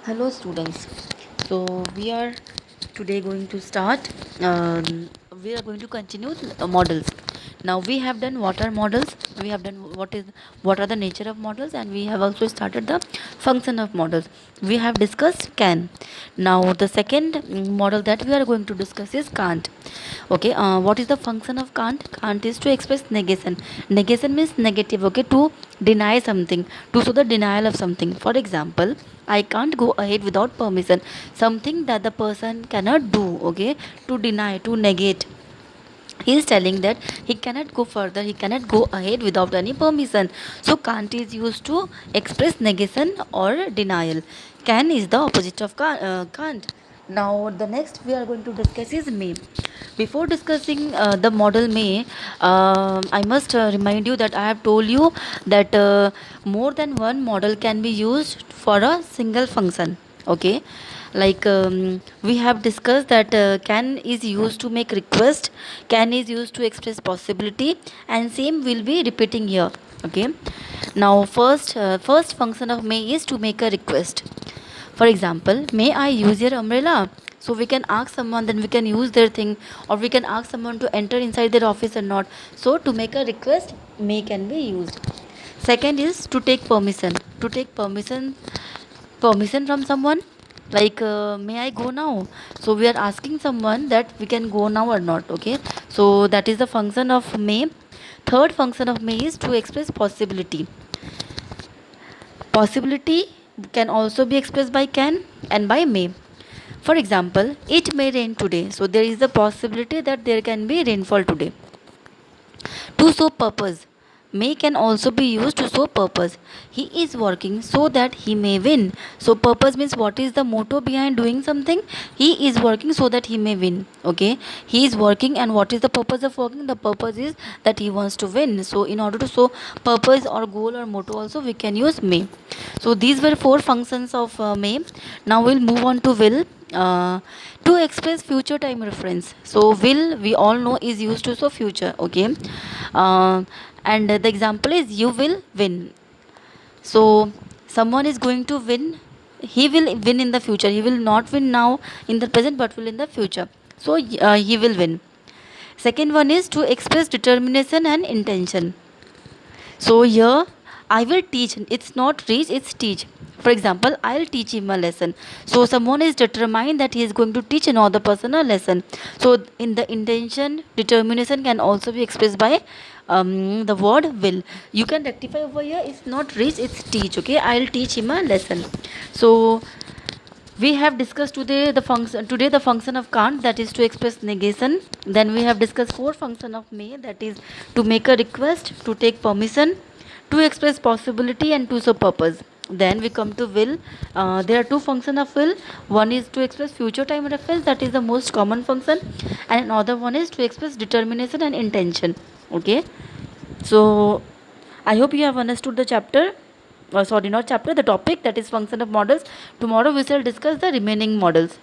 Hello students. So we are today going to start um, we are going to continue models. Now we have done what are models, we have done what are the nature of models, and we have also started the function of models. We have discussed can. Now the second model that we are going to discuss is can't. Okay, what is the function of can't? Can't is to express negation. Negation means negative, okay, to deny something, to show the denial of something. For example, I can't go ahead without permission. Something that the person cannot do, okay, to deny, to negate. He is telling that he cannot go further, he cannot go ahead without any permission. So can't is used to express negation or denial. Can is the opposite of can't. Now the next we are going to discuss is may. Before discussing the model may, I must remind you that I have told you that more than one model can be used for a single function. Okay, like we have discussed that can is used to make request, can is used to express possibility, and same will be repeating here. Okay, now first function of may is to make a request. For example, may I use your umbrella? So we can ask someone, then we can use their thing, or we can ask someone to enter inside their office or not. So to make a request, may can be used. Second is to take permission. To take permission from someone, like may I go now? So we are asking someone that we can go now or not. Okay, so that is the function of may. Third function of may is to express possibility. Possibility can also be expressed by can and by may. For example, it may rain today. So there is a possibility that there can be rainfall today. To show purpose, may can also be used to show purpose. He is working so that he may win. So purpose means what is the motto behind doing something? He is working so that he may win. Okay, he is working, and what is the purpose of working? The purpose is that he wants to win. So in order to show purpose or goal or motto also, we can use may. So these were four functions of may. Now we'll move on to will. To express future time reference, so will, we all know, is used to show future. Okay, uh, and the example is you will win. So someone is going to win, he will win in the future, he will not win now in the present but will in the future. So he will win. Second one is to express determination and intention. So here I will teach. It's not reach, it's teach. For example, I'll teach him a lesson. So someone is determined that he is going to teach another person a lesson. So in the intention, determination can also be expressed by the word will. You can rectify over here. It's not reach, it's teach. Okay, I'll teach him a lesson. So we have discussed today the function of can't, that is to express negation. Then we have discussed four function of may, that is to make a request, to take permission, to express possibility, and to show purpose. Then we come to will. There are two function of will. One is to express future time reference, that is the most common function, and another one is to express determination and intention. Okay, so I hope you have understood the chapter. Sorry, not chapter, the topic, that is function of models. Tomorrow we shall discuss the remaining models.